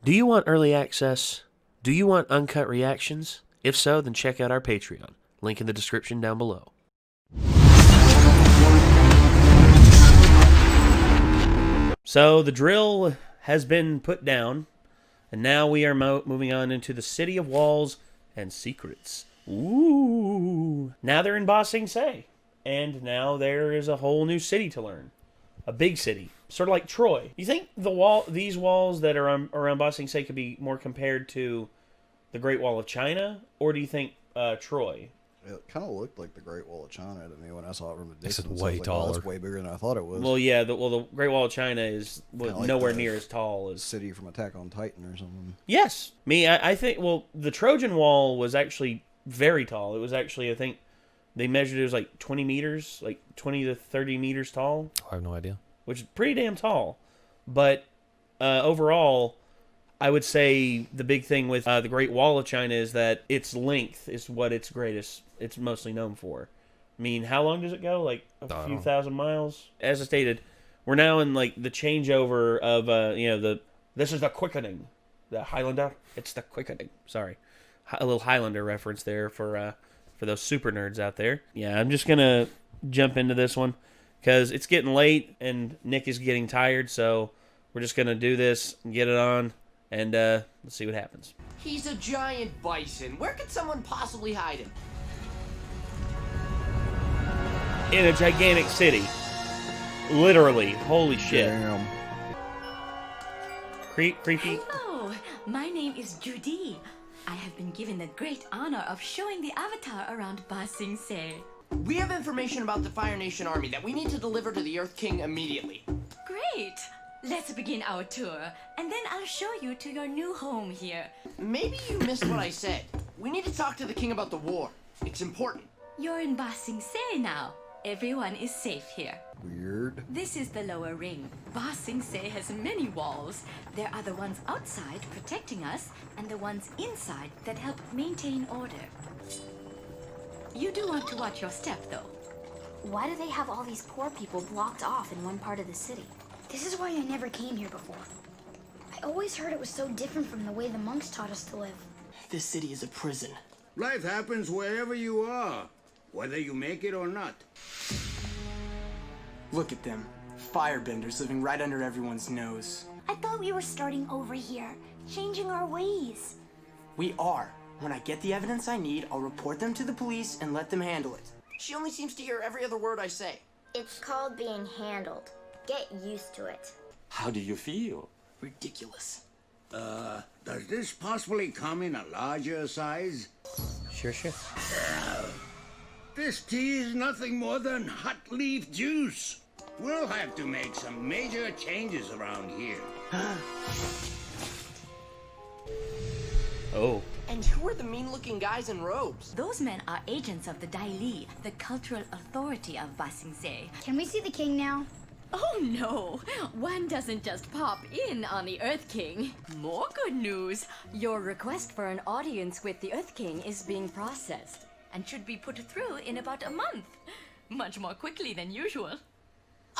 Do you want early access? Do you want uncut reactions? If so, then check out our Patreon. Link in the description down below. So the drill has been put down, and now we are moving on into the City of Walls and Secrets. Ooh! Now they're in Ba Sing Se, and now there is a whole new city to learn. A big city, sort of like Troy. You think these walls that are around Ba Sing Se could be more compared to the Great Wall of China, or do you think Troy? It kind of looked like the Great Wall of China to me when I saw it from a distance. It's way taller. Oh, that's way bigger than I thought it was. Well, yeah. The Great Wall of China is like nowhere near as tall as city from Attack on Titan or something. Yes, I think. Well, the Trojan Wall was actually very tall. It was actually, I think, they measured it was like 20 meters, like 20 to 30 meters tall. I have no idea. Which is pretty damn tall. But overall, I would say the big thing with the Great Wall of China is that its length is what it's mostly known for. I mean, how long does it go? Like a few thousand miles? As I stated, we're now in like the changeover of, this is the quickening. The Highlander, it's the quickening. Sorry. A little Highlander reference there for those super nerds out there. Yeah, I'm just going to jump into this one because it's getting late and Nick is getting tired, so we're just going to do this and get it on, and let's see what happens. He's a giant bison. Where could someone possibly hide him? In a gigantic city. Literally. Holy shit. Damn. Creepy. Hello, my name is Judy. I have been given the great honor of showing the Avatar around Ba Sing Se. We have information about the Fire Nation army that we need to deliver to the Earth King immediately. Great! Let's begin our tour, and then I'll show you to your new home here. Maybe you missed what I said. We need to talk to the king about the war. It's important. You're in Ba Sing Se now. Everyone is safe here. Weird. This is the lower ring. Ba Sing Se has many walls. There are the ones outside protecting us, and the ones inside that help maintain order. You do want to watch your step, though. Why do they have all these poor people blocked off in one part of the city? This is why I never came here before. I always heard it was so different from the way the monks taught us to live. This city is a prison. Life happens wherever you are, whether you make it or not. Look at them. Firebenders living right under everyone's nose. I thought we were starting over here, changing our ways. We are. When I get the evidence I need, I'll report them to the police and let them handle it. She only seems to hear every other word I say. It's called being handled. Get used to it. How do you feel? Ridiculous. Does this possibly come in a larger size? Sure. This tea is nothing more than hot leaf juice. We'll have to make some major changes around here. Oh. And who are the mean-looking guys in robes? Those men are agents of the Dai Li, the cultural authority of Ba Sing Se. Can we see the king now? Oh no! One doesn't just pop in on the Earth King. More good news! Your request for an audience with the Earth King is being processed and should be put through in about a month. Much more quickly than usual.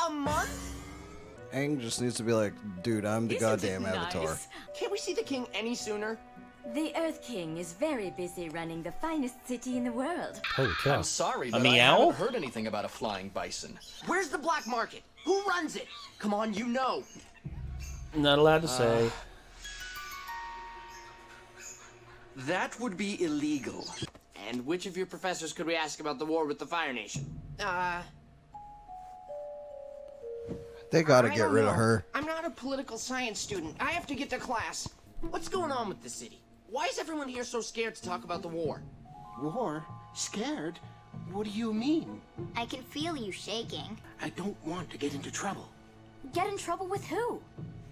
A month? Aang just needs to be like, dude, I'm the goddamn Avatar. Nice? Can't we see the king any sooner? The Earth King is very busy running the finest city in the world. Holy cow. I'm sorry, but I meow? haven't heard anything about a flying bison. Where's the black market? Who runs it? Come on, you know. Not allowed to say. That would be illegal. And which of your professors could we ask about the war with the Fire Nation? They gotta I get don't rid know. of her. I'm not a political science student. I have to get to class. What's going on with the city? Why is everyone here so scared to talk about the war? War? Scared? What do you mean? I can feel you shaking. I don't want to get into trouble. Get in trouble with who?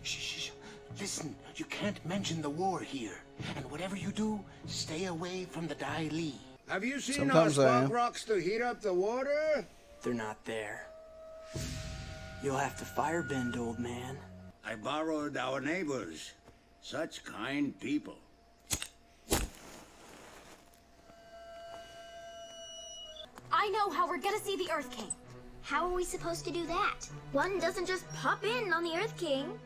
Shh. Listen, you can't mention the war here. And whatever you do, stay away from the Dai Li. Have you seen Sometimes our I spark am. rocks to heat up the water? They're not there. You'll have to firebend, old man. I borrowed our neighbors. Such kind people. I know how we're gonna see the Earth King. How are we supposed to do that? One doesn't just pop in on the Earth King.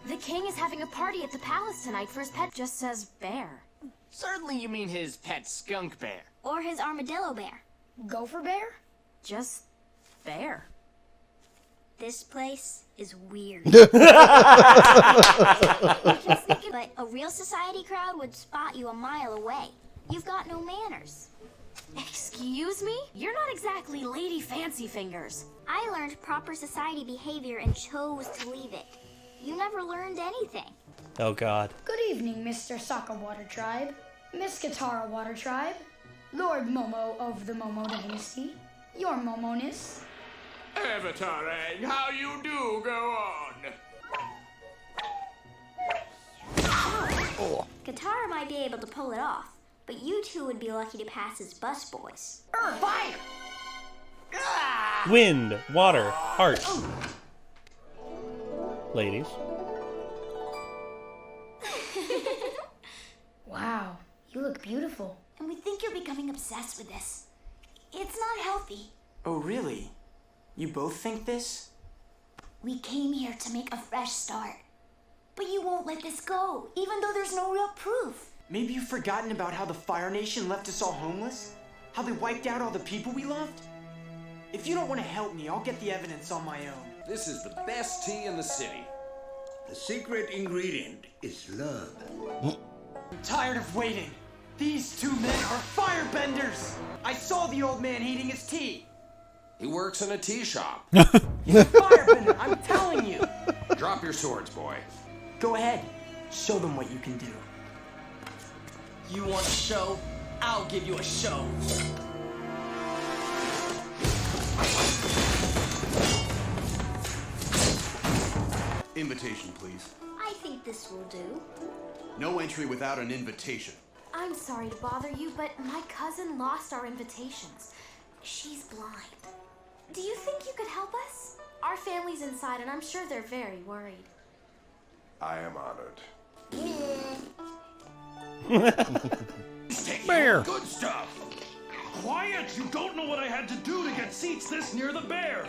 The king is having a party at the palace tonight for his pet. Just says bear. Certainly you mean his pet skunk bear. Or his armadillo bear. Gopher bear? Just bear. This place is weird. You can sneak in, but a real society crowd would spot you a mile away. You've got no manners. Excuse me? You're not exactly Lady Fancy Fingers. I learned proper society behavior and chose to leave it. You never learned anything. Oh God. Good evening, Mr. Sokka Water Tribe, Miss Katara Water Tribe, Lord Momo of the Momo Dynasty, your Momoness. Avatarang, how you do go on? Katara might be able to pull it off, but you two would be lucky to pass as busboys. Fire! Wind, water, heart. Ladies. Wow, you look beautiful. And we think you're becoming obsessed with this. It's not healthy. Oh, really? You both think this? We came here to make a fresh start. But you won't let this go, even though there's no real proof. Maybe you've forgotten about how the Fire Nation left us all homeless? How they wiped out all the people we loved? If you don't want to help me, I'll get the evidence on my own. This is the best tea in the city. The secret ingredient is love. I'm tired of waiting. These two men are firebenders! I saw the old man heating his tea. He works in a tea shop. He's a firebender, I'm telling you. Drop your swords, boy. Go ahead. Show them what you can do. You want a show? I'll give you a show. Invitation, please. I think this will do. No entry without an invitation. I'm sorry to bother you, but my cousin lost our invitations. She's blind. Do you think you could help us? Our family's inside, and I'm sure they're very worried. I am honored. Bear. Good stuff. Quiet! You don't know what I had to do to get seats this near the bear.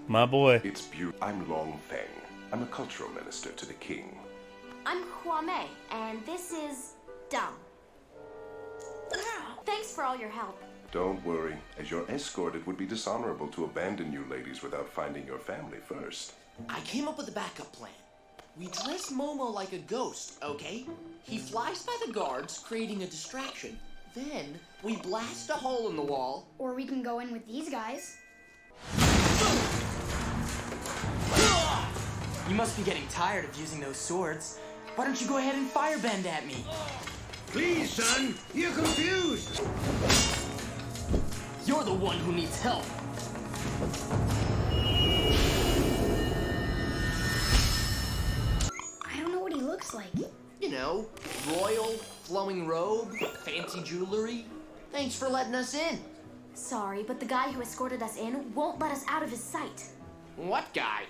My boy. It's beautiful. I'm Long Feng. I'm a cultural minister to the king. I'm Kwame, and this is Dum. Thanks for all your help. Don't worry. As your escort, it would be dishonorable to abandon you ladies without finding your family first. I came up with a backup plan. We dress Momo like a ghost, okay? He flies by the guards, creating a distraction. Then, we blast a hole in the wall. Or we can go in with these guys. You must be getting tired of using those swords. Why don't you go ahead and firebend at me? Please, son, you're confused. You're the one who needs help. I don't know what he looks like. You know, royal, flowing robe, fancy jewelry. Thanks for letting us in. Sorry, but the guy who escorted us in won't let us out of his sight. What guy?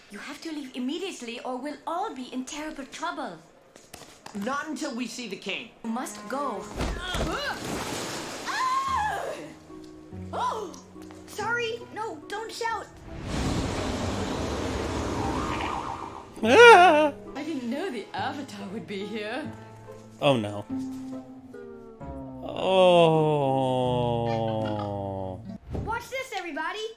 You have to leave immediately or we'll all be in terrible trouble. Not until we see the king. You must go. Oh! Sorry, no, don't shout. I didn't know the Avatar would be here. Oh no. Oh. Watch this, everybody.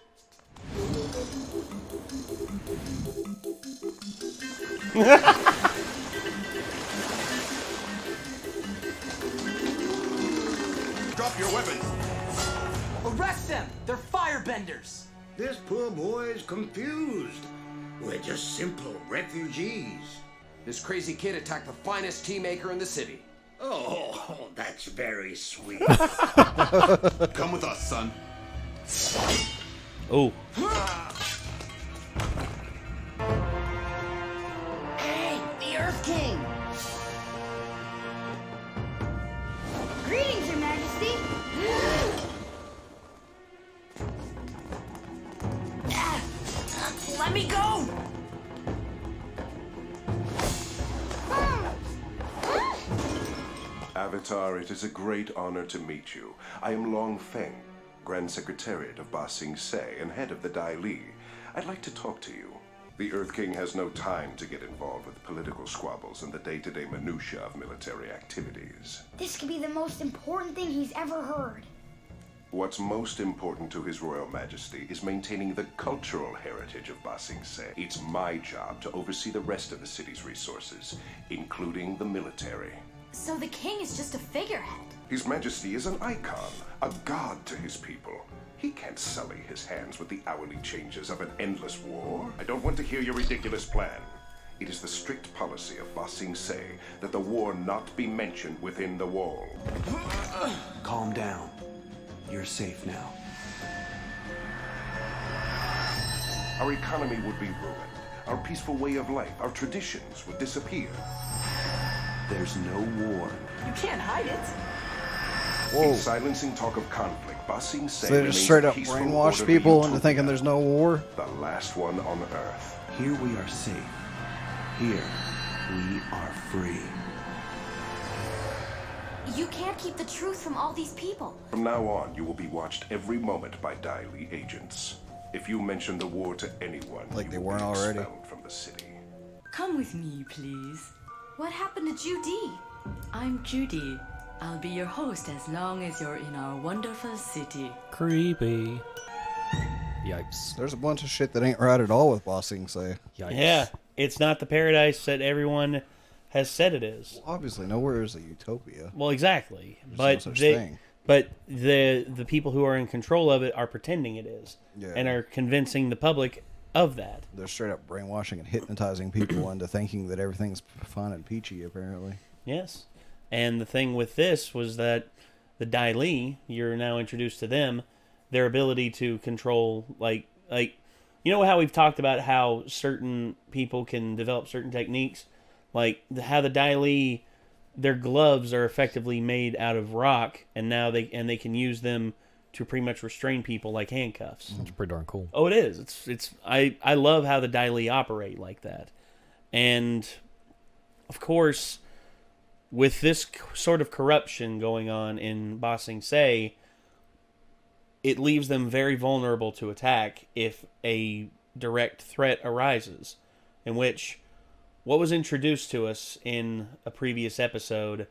Drop your weapons. Arrest them! They're firebenders! This poor boy is confused. We're just simple refugees. This crazy kid attacked the finest tea maker in the city. Oh, that's very sweet. Come with us, son. Oh. Hey, the Earth King! Greetings, Your Majesty. Let me go! Avatar, it is a great honor to meet you. I am Long Feng. Grand Secretariat of Ba Sing Se and head of the Dai Li. I'd like to talk to you. The Earth King has no time to get involved with political squabbles and the day-to-day minutiae of military activities. This could be the most important thing he's ever heard. What's most important to His Royal Majesty is maintaining the cultural heritage of Ba Sing Se. It's my job to oversee the rest of the city's resources, including the military. So the king is just a figurehead? His Majesty is an icon, a god to his people. He can't sully his hands with the hourly changes of an endless war. I don't want to hear your ridiculous plan. It is the strict policy of Ba Sing Se that the war not be mentioned within the wall. Calm down. You're safe now. Our economy would be ruined. Our peaceful way of life, our traditions would disappear. There's no war. You can't hide it. Whoa. In silencing talk of conflict, Ba Sing Se So they just straight up peaceful, brainwash orderly people into utopia. thinking there's no war? The last one on Earth. Here we are safe. Here we are free. You can't keep the truth from all these people. From now on, you will be watched every moment by Dai Li agents. If you mention the war to anyone, Like they will weren't be already. expelled from the city. Come with me, please. What happened to Judy? I'm Judy. I'll be your host as long as you're in our wonderful city. Creepy. Yikes. There's a bunch of shit that ain't right at all with Ba Sing Se. Yikes. Yeah, it's not the paradise that everyone has said it is. Obviously, nowhere is a utopia. Well, exactly. There's But no such they, thing. but the people who are in control of it are pretending it is, Yeah. and are convincing the public of that. They're straight up brainwashing and hypnotizing people into thinking that everything's fun and peachy, apparently. Yes. And the thing with this was that the Dai Li, you're now introduced to them, their ability to control, like you know how we've talked about how certain people can develop certain techniques, like how the Dai Li, their gloves are effectively made out of rock, and now they can use them to pretty much restrain people like handcuffs. That's pretty darn cool. Oh, it is. I love how the Dai Li operate like that, and of course, with this sort of corruption going on in Ba Sing Se, it leaves them very vulnerable to attack if a direct threat arises, in which what was introduced to us in a previous episode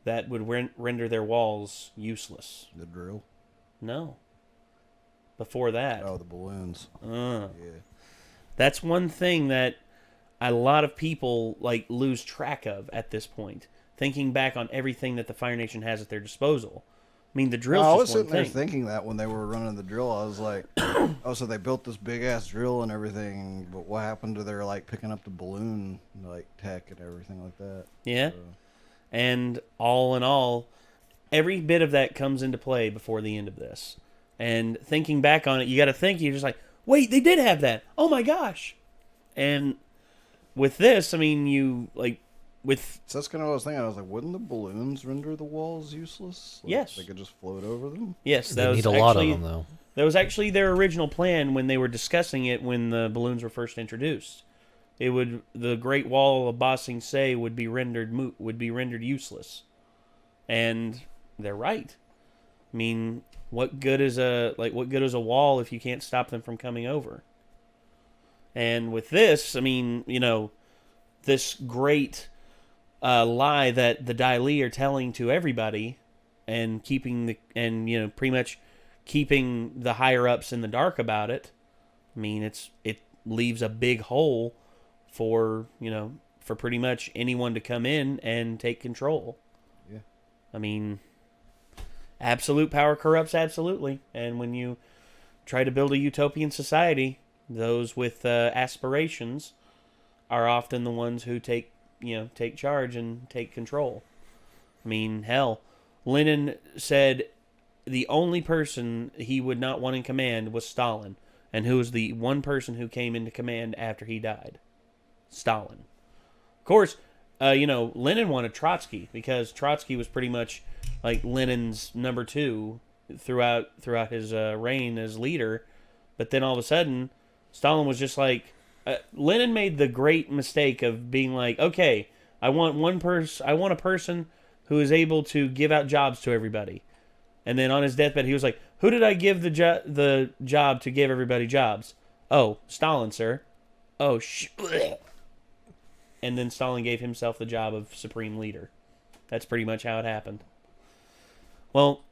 that would render their walls useless. The drill? No. Before that. Oh, the balloons. Yeah. Yeah. That's one thing that a lot of people lose track of at this point, thinking back on everything that the Fire Nation has at their disposal. I mean, the drill's I was just one sitting there thing. thinking that when they were running the drill, I was like, oh, so they built this big ass drill and everything, but what happened to their picking up the balloon tech and everything like that? Yeah. So, And all in all, every bit of that comes into play before the end of this. And thinking back on it, you got to think, you're just like, wait, they did have that. Oh my gosh. And with this, I mean, so that's kind of what I was thinking. I was like, wouldn't the balloons render the walls useless? Yes. They could just float over them? Yes, They need a lot of them, though. That was actually their original plan when they were discussing it when the balloons were first introduced. The Great Wall of Ba Sing Se would be rendered useless, and they're right. I mean, what good is a wall if you can't stop them from coming over? And with this, I mean, this great lie that the Dai Li are telling to everybody, and pretty much keeping the higher ups in the dark about it. I mean, it leaves a big hole for pretty much anyone to come in and take control. Yeah. I mean, absolute power corrupts absolutely, and when you try to build a utopian society, those with aspirations are often the ones who take charge and take control. I mean, hell, Lenin said the only person he would not want in command was Stalin, and who was the one person who came into command after he died? Stalin. Of course, Lenin wanted Trotsky, because Trotsky was pretty much like Lenin's number two throughout his reign as leader. But then all of a sudden, Stalin was just like, Lenin made the great mistake of being like, okay, I want a person who is able to give out jobs to everybody. And then on his deathbed, he was like, who did I give the job to give everybody jobs? Oh, Stalin, sir. Oh, And then Stalin gave himself the job of supreme leader. That's pretty much how it happened. Well,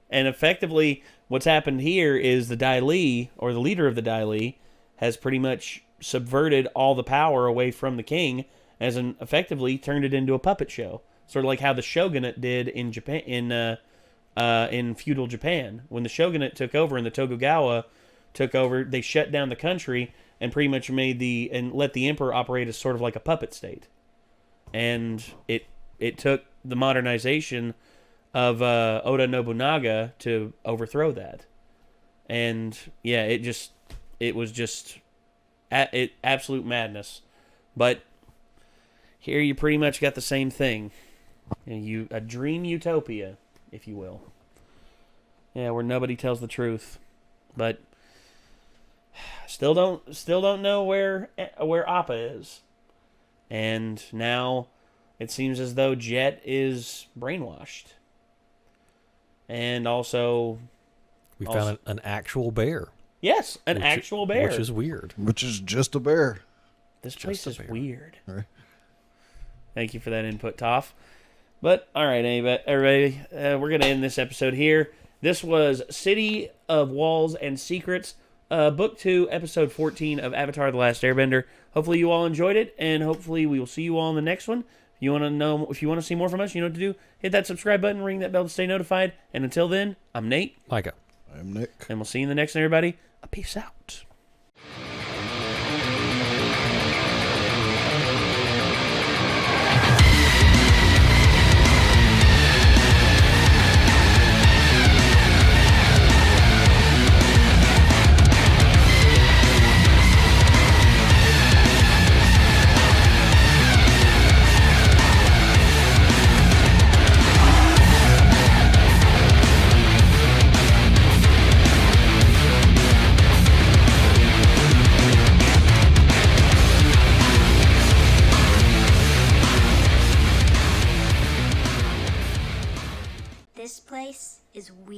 and effectively, what's happened here is the Dai Li, or the leader of the Dai Li, has pretty much subverted all the power away from the king, effectively turned it into a puppet show. Sort of like how the shogunate did in Japan, in feudal Japan. When the shogunate took over and the Tokugawa took over, they shut down the country and pretty much let the emperor operate as sort of like a puppet state. And it took the modernization of Oda Nobunaga to overthrow that. And yeah, it was just absolute madness. But here you pretty much got the same thing. A dream utopia, if you will. Yeah, where nobody tells the truth. But still don't know where Appa is. And now it seems as though Jet is brainwashed. And also we found an actual bear. Yes, an actual bear. Which is weird. Which is just a bear. This place is weird. Right. Thank you for that input, Toph. But, all right, everybody, we're going to end this episode here. This was City of Walls and Secrets, Book 2, Episode 14 of Avatar: The Last Airbender. Hopefully you all enjoyed it, and hopefully we will see you all in the next one. If you want to see more from us, you know what to do. Hit that subscribe button, ring that bell to stay notified. And until then, I'm Nate. Micah. I'm Nick. And we'll see you in the next one, everybody. Peace out. This place is weird.